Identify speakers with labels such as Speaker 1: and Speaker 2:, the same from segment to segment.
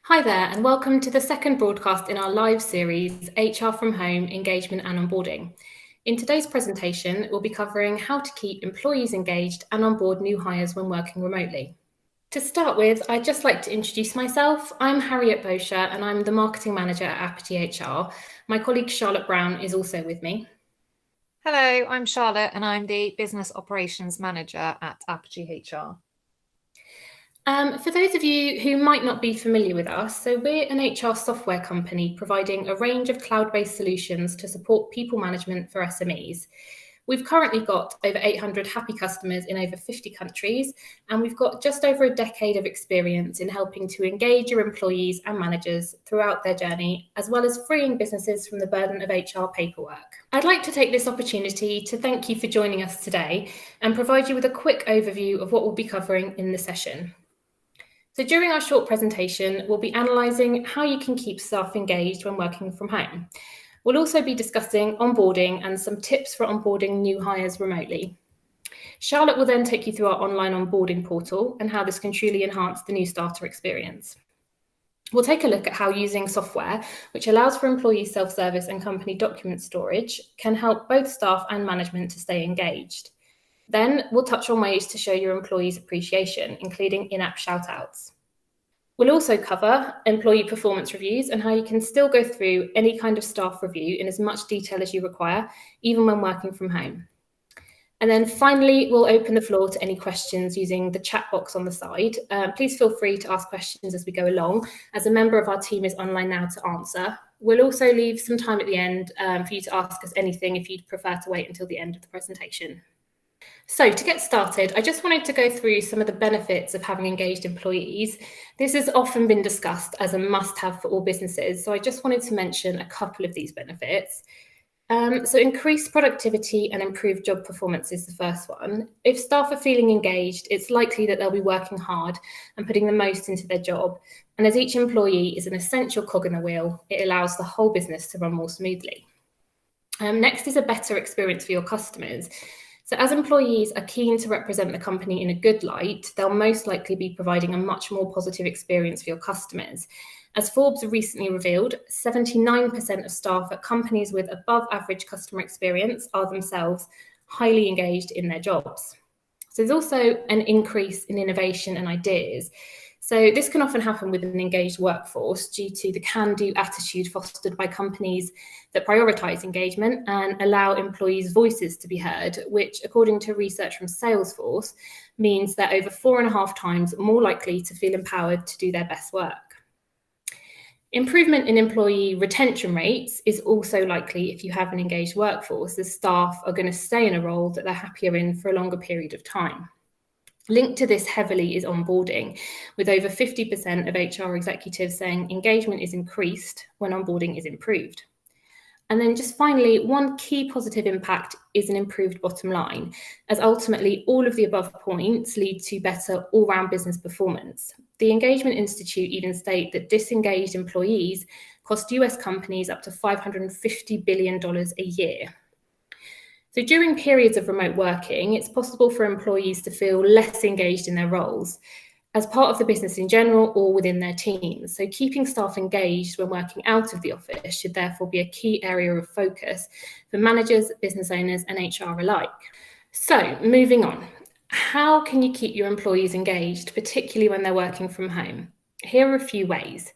Speaker 1: Hi there, and welcome to the second broadcast in our live series, HR from Home, Engagement and Onboarding. In today's presentation, we'll be covering how to keep employees engaged and onboard new hires when working remotely. To start with, I'd just like to introduce myself. I'm Harriet Bosher, and I'm the Marketing Manager at Apogee HR. My colleague Charlotte Brown is also with me.
Speaker 2: Hello, I'm Charlotte, and I'm the Business Operations Manager at Apogee HR.
Speaker 1: For those of you who might not be familiar with us, so we're an HR software company providing a range of cloud-based solutions to support people management for SMEs. We've currently got over 800 happy customers in over 50 countries, and we've got just over a decade of experience in helping to engage your employees and managers throughout their journey, as well as freeing businesses from the burden of HR paperwork. I'd like to take this opportunity to thank you for joining us today and provide you with a quick overview of what we'll be covering in the session. So during our short presentation, we'll be analysing how you can keep staff engaged when working from home. We'll also be discussing onboarding and some tips for onboarding new hires remotely. Charlotte will then take you through our online onboarding portal and how this can truly enhance the new starter experience. We'll take a look at how using software, which allows for employee self-service and company document storage, can help both staff and management to stay engaged. Then we'll touch on ways to show your employees appreciation, including in-app shout-outs. We'll also cover employee performance reviews and how you can still go through any kind of staff review in as much detail as you require, even when working from home. And then finally, we'll open the floor to any questions using the chat box on the side. Please feel free to ask questions as we go along, as a member of our team is online now to answer. We'll also leave some time at the end for you to ask us anything if you'd prefer to wait until the end of the presentation. So to get started, I just wanted to go through some of the benefits of having engaged employees. This has often been discussed as a must-have for all businesses, so I just wanted to mention a couple of these benefits. So increased productivity and improved job performance is the first one. If staff are feeling engaged, it's likely that they'll be working hard and putting the most into their job. And as each employee is an essential cog in the wheel, it allows the whole business to run more smoothly. Next is a better experience for your customers. So as employees are keen to represent the company in a good light, they'll most likely be providing a much more positive experience for your customers. As Forbes recently revealed, 79% of staff at companies with above average customer experience are themselves highly engaged in their jobs. So there's also an increase in innovation and ideas. So this can often happen with an engaged workforce due to the can-do attitude fostered by companies that prioritise engagement and allow employees' voices to be heard, which, according to research from Salesforce, means they're over 4.5 times more likely to feel empowered to do their best work. Improvement in employee retention rates is also likely if you have an engaged workforce, as staff are going to stay in a role that they're happier in for a longer period of time. Linked to this heavily is onboarding, with over 50% of HR executives saying engagement is increased when onboarding is improved. And then just finally, one key positive impact is an improved bottom line, as ultimately all of the above points lead to better all-round business performance. The Engagement Institute even state that disengaged employees cost US companies up to $550 billion a year. So during periods of remote working, it's possible for employees to feel less engaged in their roles as part of the business in general or within their teams. So keeping staff engaged when working out of the office should therefore be a key area of focus for managers, business owners, and HR alike. So moving on, how can you keep your employees engaged, particularly when they're working from home? Here are a few ways.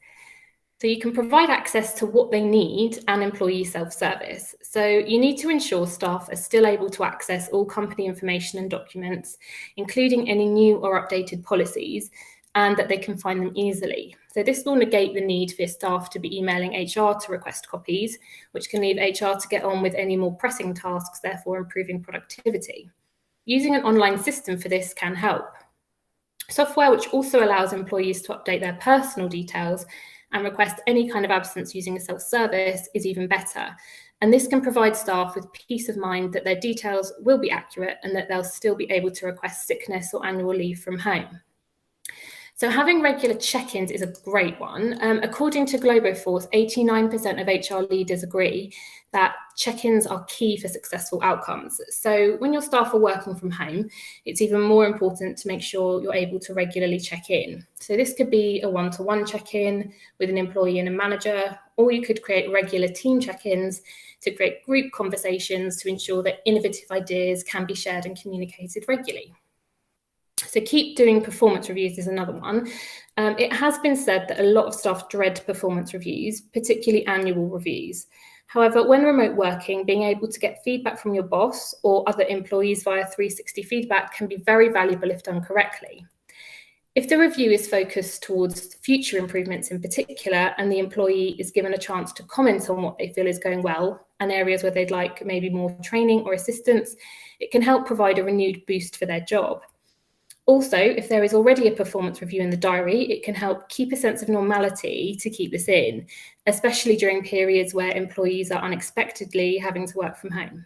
Speaker 1: So you can provide access to what they need and employee self-service. So you need to ensure staff are still able to access all company information and documents, including any new or updated policies, and that they can find them easily. So this will negate the need for staff to be emailing HR to request copies, which can leave HR to get on with any more pressing tasks, therefore improving productivity. Using an online system for this can help. Software which also allows employees to update their personal details and request any kind of absence using a self-service is even better. And this can provide staff with peace of mind that their details will be accurate and that they'll still be able to request sickness or annual leave from home. So having regular check-ins is a great one. According to Globoforce, 89% of HR leaders agree that check-ins are key for successful outcomes. So when your staff are working from home, it's even more important to make sure you're able to regularly check in. So this could be a one-to-one check-in with an employee and a manager, or you could create regular team check-ins to create group conversations to ensure that innovative ideas can be shared and communicated regularly. So keep doing performance reviews is another one. It has been said that a lot of staff dread performance reviews, particularly annual reviews. However, when remote working, being able to get feedback from your boss or other employees via 360 feedback can be very valuable if done correctly. If the review is focused towards future improvements in particular, and the employee is given a chance to comment on what they feel is going well and areas where they'd like maybe more training or assistance, it can help provide a renewed boost for their job. Also, if there is already a performance review in the diary, it can help keep a sense of normality to keep this in, especially during periods where employees are unexpectedly having to work from home.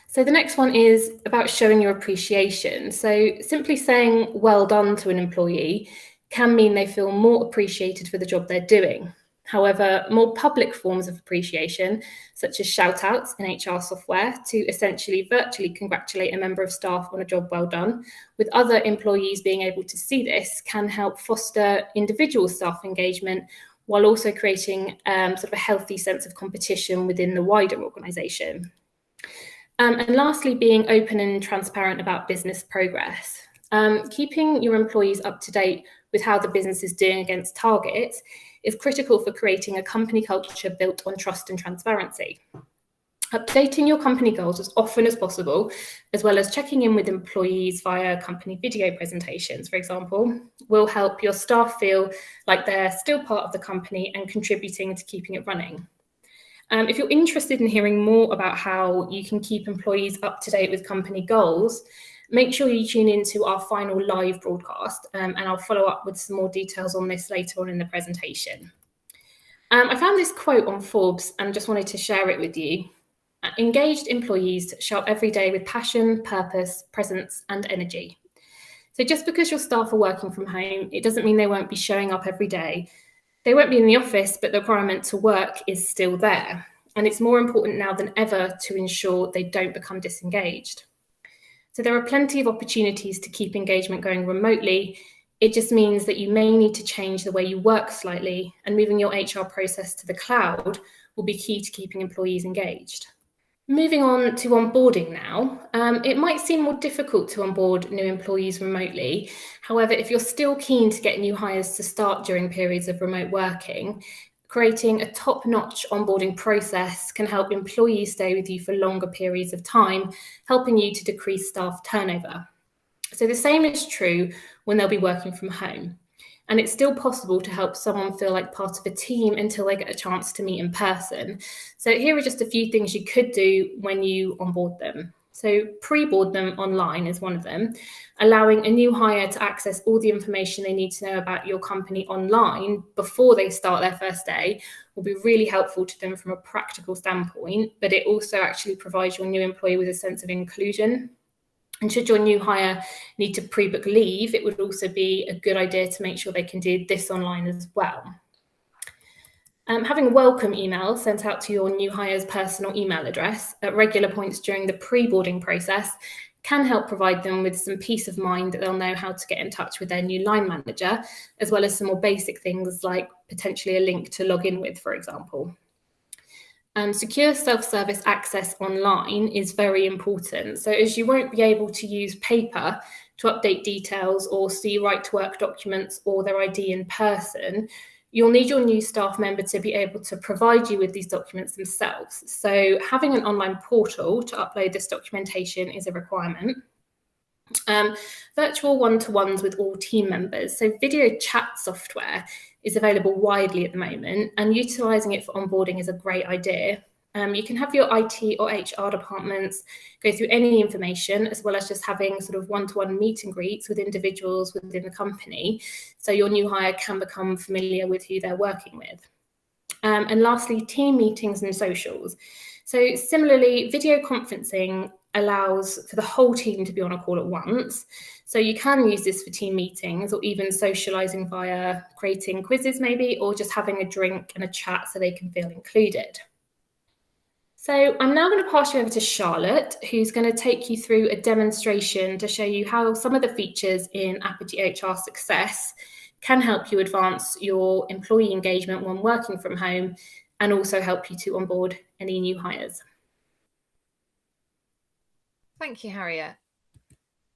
Speaker 1: So the next one is about showing your appreciation. So simply saying well done to an employee can mean they feel more appreciated for the job they're doing. However, more public forms of appreciation, such as shout-outs in HR software to essentially virtually congratulate a member of staff on a job well done, with other employees being able to see this, can help foster individual staff engagement while also creating sort of a healthy sense of competition within the wider organisation. And lastly, being open and transparent about business progress. Keeping your employees up to date with how the business is doing against targets is critical for creating a company culture built on trust and transparency. Updating your company goals as often as possible, as well as checking in with employees via company video presentations, for example, will help your staff feel like they're still part of the company and contributing to keeping it running. If you're interested in hearing more about how you can keep employees up to date with company goals, make sure you tune into our final live broadcast, and I'll follow up with some more details on this later on in the presentation. I found this quote on Forbes and just wanted to share it with you. Engaged employees show up every day with passion, purpose, presence, and energy. So just because your staff are working from home, it doesn't mean they won't be showing up every day. They won't be in the office, but the requirement to work is still there. And it's more important now than ever to ensure they don't become disengaged. So there are plenty of opportunities to keep engagement going remotely. It just means that you may need to change the way you work slightly, and moving your HR process to the cloud will be key to keeping employees engaged. Moving on to onboarding now, it might seem more difficult to onboard new employees remotely. However, if you're still keen to get new hires to start during periods of remote working, creating a top-notch onboarding process can help employees stay with you for longer periods of time, helping you to decrease staff turnover. So the same is true when they'll be working from home. And it's still possible to help someone feel like part of a team until they get a chance to meet in person. So here are just a few things you could do when you onboard them. So pre-board them online is one of them. Allowing a new hire to access all the information they need to know about your company online before they start their first day will be really helpful to them from a practical standpoint, but it also actually provides your new employee with a sense of inclusion. And should your new hire need to pre-book leave, it would also be a good idea to make sure they can do this online as well. Having a welcome email sent out to your new hire's personal email address at regular points during the pre-boarding process can help provide them with some peace of mind that they'll know how to get in touch with their new line manager, as well as some more basic things like potentially a link to log in with, for example. Secure self-service access online is very important. So as you won't be able to use paper to update details or see right-to-work documents or their ID in person, you'll need your new staff member to be able to provide you with these documents themselves. So having an online portal to upload this documentation is a requirement. Virtual one-to-ones with all team members. So video chat software is available widely at the moment, and utilising it for onboarding is a great idea. You can have your IT or HR departments go through any information, as well as just having sort of one-to-one meet and greets with individuals within the company, so your new hire can become familiar with who they're working with. And lastly, team meetings and socials. So similarly, video conferencing allows for the whole team to be on a call at once. So you can use this for team meetings or even socializing via creating quizzes maybe, or just having a drink and a chat so they can feel included. So I'm now going to pass you over to Charlotte, who's going to take you through a demonstration to show you how some of the features in Apogee HR Success can help you advance your employee engagement when working from home and also help you to onboard any new hires.
Speaker 2: Thank you, Harriet.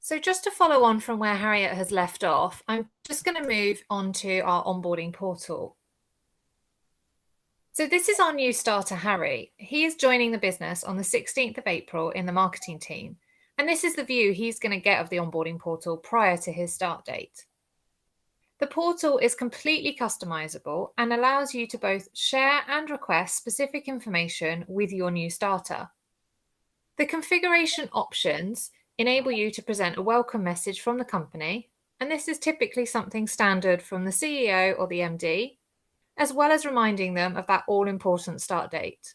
Speaker 2: So just to follow on from where Harriet has left off, I'm just going to move on to our onboarding portal. So this is our new starter, Harry. He is joining the business on the 16th of April in the marketing team. And this is the view he's going to get of the onboarding portal prior to his start date. The portal is completely customizable and allows you to both share and request specific information with your new starter. The configuration options enable you to present a welcome message from the company, and this is typically something standard from the CEO or the MD, as well as reminding them of that all-important start date.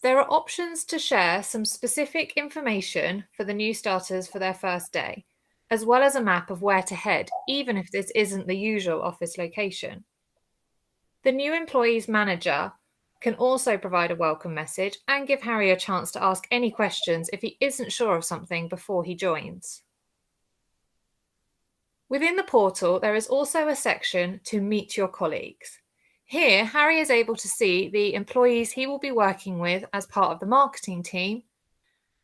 Speaker 2: There are options to share some specific information for the new starters for their first day, as well as a map of where to head, even if this isn't the usual office location. The new employee's manager can also provide a welcome message and give Harry a chance to ask any questions if he isn't sure of something before he joins. Within the portal, there is also a section to meet your colleagues. Here, Harry is able to see the employees he will be working with as part of the marketing team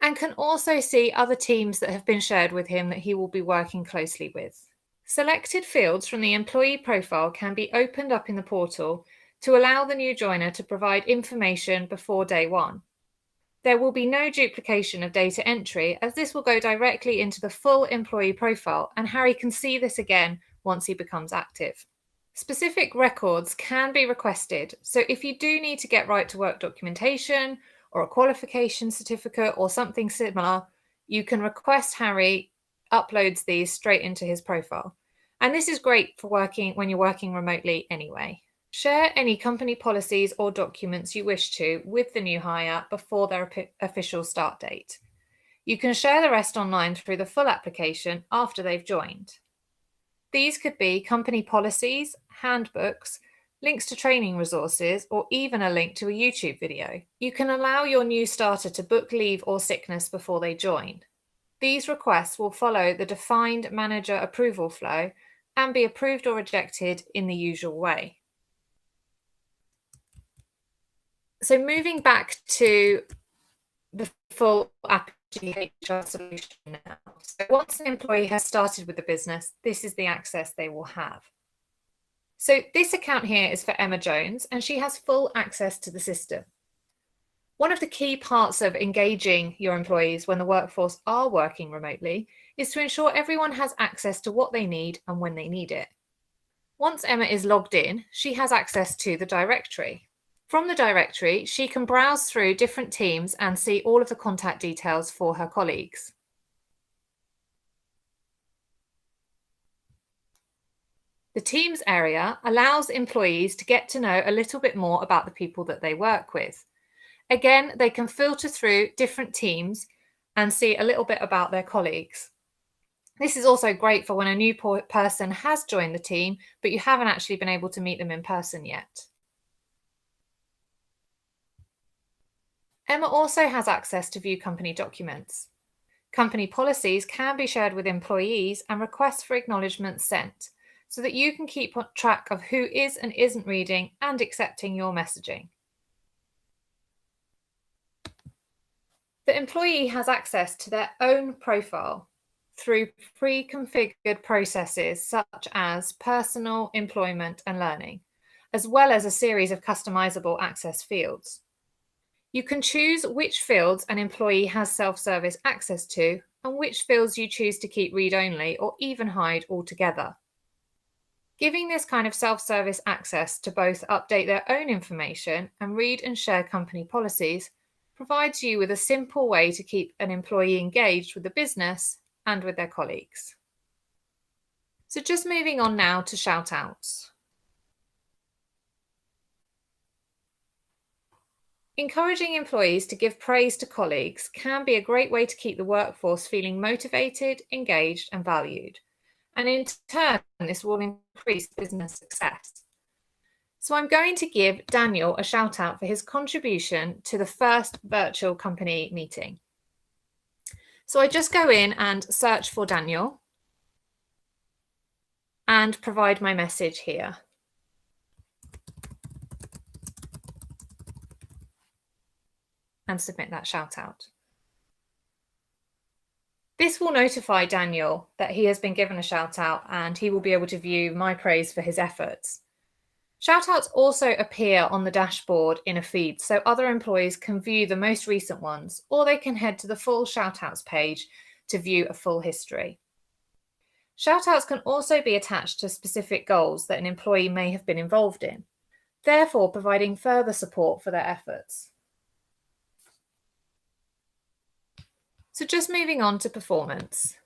Speaker 2: and can also see other teams that have been shared with him that he will be working closely with. Selected fields from the employee profile can be opened up in the portal to allow the new joiner to provide information before day one. There will be no duplication of data entry, as this will go directly into the full employee profile, and Harry can see this again once he becomes active. Specific records can be requested, so if you do need to get right to work documentation or a qualification certificate or something similar, you can request Harry uploads these straight into his profile. And this is great for working when you're working remotely anyway. Share any company policies or documents you wish to with the new hire before their official start date. You can share the rest online through the full application after they've joined. These could be company policies, handbooks, links to training resources, or even a link to a YouTube video. You can allow your new starter to book leave or sickness before they join. These requests will follow the defined manager approval flow and be approved or rejected in the usual way. So moving back to the full Apogee HR solution now. So once an employee has started with the business, this is the access they will have. So this account here is for Emma Jones, and she has full access to the system. One of the key parts of engaging your employees when the workforce are working remotely is to ensure everyone has access to what they need and when they need it. Once Emma is logged in, she has access to the directory. From the directory, she can browse through different teams and see all of the contact details for her colleagues. The Teams area allows employees to get to know a little bit more about the people that they work with. Again, they can filter through different teams and see a little bit about their colleagues. This is also great for when a new person has joined the team, but you haven't actually been able to meet them in person yet. Emma also has access to view company documents. Company policies can be shared with employees and requests for acknowledgements sent, so that you can keep track of who is and isn't reading and accepting your messaging. The employee has access to their own profile through pre-configured processes such as personal, employment, and learning, as well as a series of customizable access fields. You can choose which fields an employee has self-service access to and which fields you choose to keep read-only or even hide altogether. Giving this kind of self-service access to both update their own information and read and share company policies provides you with a simple way to keep an employee engaged with the business and with their colleagues. So just moving on now to shout-outs. Encouraging employees to give praise to colleagues can be a great way to keep the workforce feeling motivated, engaged, and valued. And in turn, this will increase business success. So I'm going to give Daniel a shout out for his contribution to the first virtual company meeting. So I just go in and search for Daniel and provide my message here. And submit that shout out. This will notify Daniel that he has been given a shout out and he will be able to view my praise for his efforts. Shout outs also appear on the dashboard in a feed so other employees can view the most recent ones, or they can head to the full shout outs page to view a full history. Shout outs can also be attached to specific goals that an employee may have been involved in, therefore providing further support for their efforts. So just moving on to performance.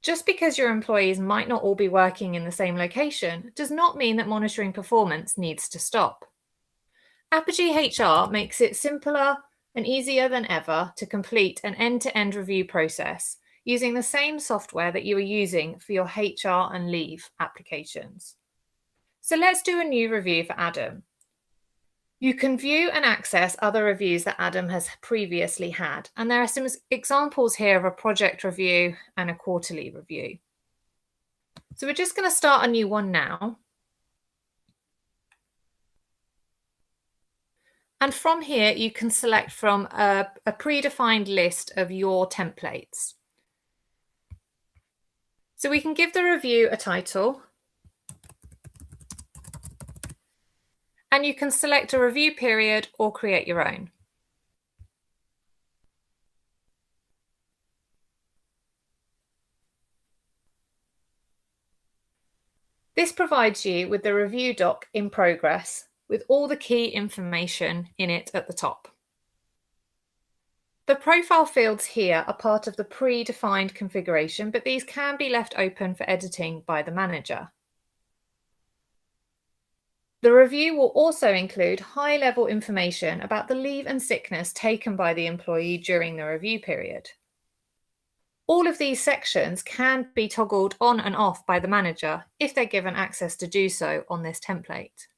Speaker 2: Just because your employees might not all be working in the same location does not mean that monitoring performance needs to stop. Apogee HR makes it simpler and easier than ever to complete an end-to-end review process using the same software that you are using for your HR and leave applications. So let's do a new review for Adam. You can view and access other reviews that Adam has previously had, and there are some examples here of a project review and a quarterly review. So we're just going to start a new one now. And from here, you can select from a predefined list of your templates. So we can give the review a title. And you can select a review period or create your own. This provides you with the review doc in progress with all the key information in it at the top. The profile fields here are part of the predefined configuration, but these can be left open for editing by the manager. The review will also include high-level information about the leave and sickness taken by the employee during the review period. All of these sections can be toggled on and off by the manager if they're given access to do so on this template.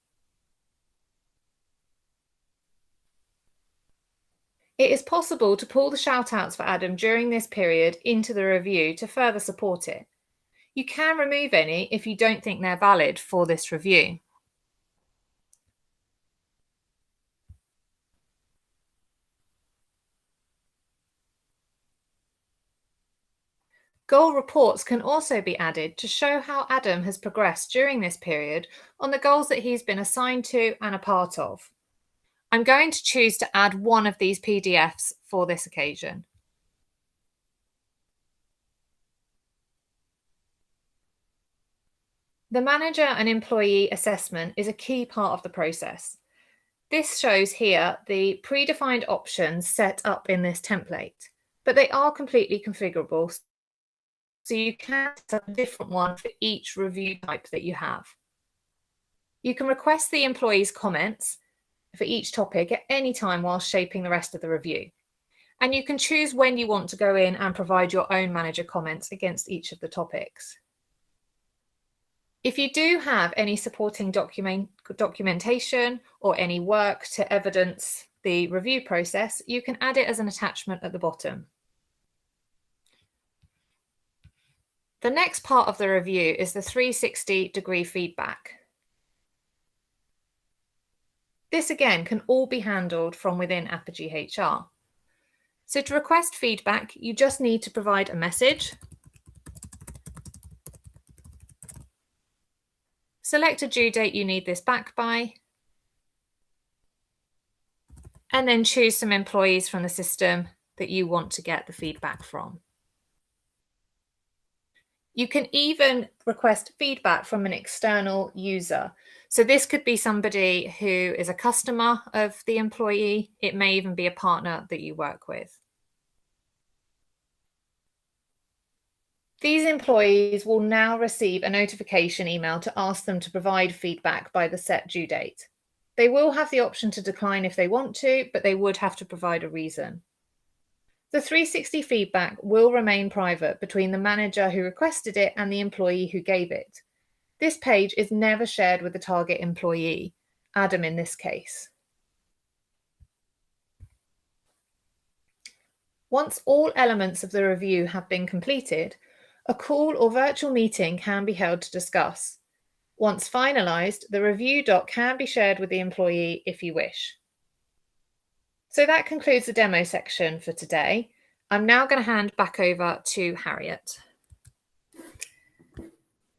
Speaker 2: It is possible to pull the shout-outs for Adam during this period into the review to further support it. You can remove any if you don't think they're valid for this review. Goal reports can also be added to show how Adam has progressed during this period on the goals that he's been assigned to and a part of. I'm going to choose to add one of these PDFs for this occasion. The manager and employee assessment is a key part of the process. This shows here the predefined options set up in this template, but they are completely configurable. So you can set a different one for each review type that you have. You can request the employee's comments for each topic at any time while shaping the rest of the review. And you can choose when you want to go in and provide your own manager comments against each of the topics. If you do have any supporting documentation or any work to evidence the review process, you can add it as an attachment at the bottom. The next part of the review is the 360-degree feedback. This again can all be handled from within Apogee HR. So to request feedback, you just need to provide a message, select a due date you need this back by, and then choose some employees from the system that you want to get the feedback from. You can even request feedback from an external user. So this could be somebody who is a customer of the employee. It may even be a partner that you work with. These employees will now receive a notification email to ask them to provide feedback by the set due date. They will have the option to decline if they want to, but they would have to provide a reason. The 360 feedback will remain private between the manager who requested it and the employee who gave it. This page is never shared with the target employee, Adam in this case. Once all elements of the review have been completed, a call or virtual meeting can be held to discuss. Once finalised, the review doc can be shared with the employee if you wish. So that concludes the demo section for today. I'm now going to hand back over to Harriet.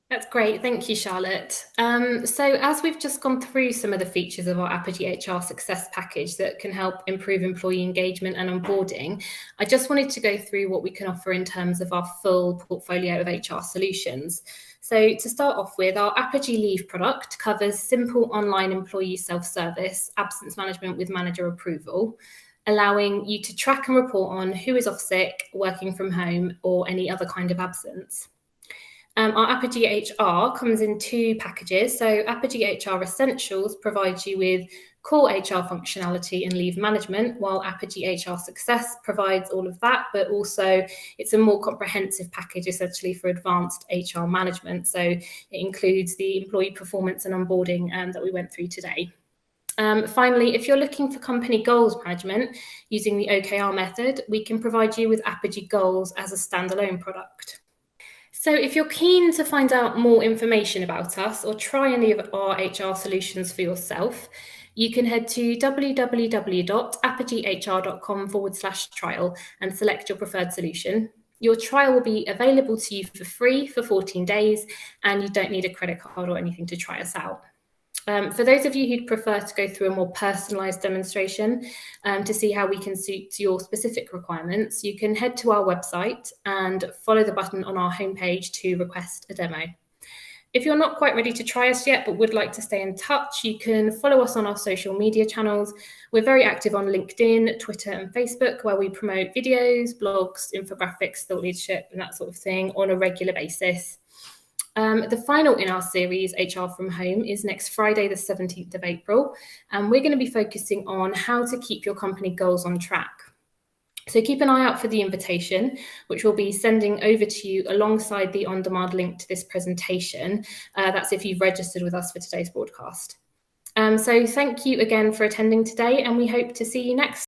Speaker 1: That's great. Thank you, Charlotte. So as we've just gone through some of the features of our Apogee HR Success Package that can help improve employee engagement and onboarding, I just wanted to go through what we can offer in terms of our full portfolio of HR solutions. So to start off with, our Apogee Leave product covers simple online employee self-service, absence management with manager approval, allowing you to track and report on who is off sick, working from home, or any other kind of absence. Our Apogee HR comes in two packages. So Apogee HR Essentials provides you with core HR functionality and leave management, while Apogee HR Success provides all of that, but also it's a more comprehensive package essentially for advanced HR management. So it includes the employee performance and onboarding that we went through today. Finally, if you're looking for company goals management using the OKR method, we can provide you with Apogee Goals as a standalone product. So if you're keen to find out more information about us or try any of our HR solutions for yourself, you can head to www.apogeehr.com/trial and select your preferred solution. Your trial will be available to you for free for 14 days, and you don't need a credit card or anything to try us out. For those of you who'd prefer to go through a more personalised demonstration to see how we can suit your specific requirements, you can head to our website and follow the button on our homepage to request a demo. If you're not quite ready to try us yet but would like to stay in touch, you can follow us on our social media channels. We're very active on LinkedIn, Twitter and Facebook, where we promote videos, blogs, infographics, thought leadership and that sort of thing on a regular basis. The final in our series, HR from Home, is next Friday, the 17th of April, and we're going to be focusing on how to keep your company goals on track. So keep an eye out for the invitation, which we'll be sending over to you alongside the on-demand link to this presentation. That's if you've registered with us for today's broadcast. So thank you again for attending today, and we hope to see you next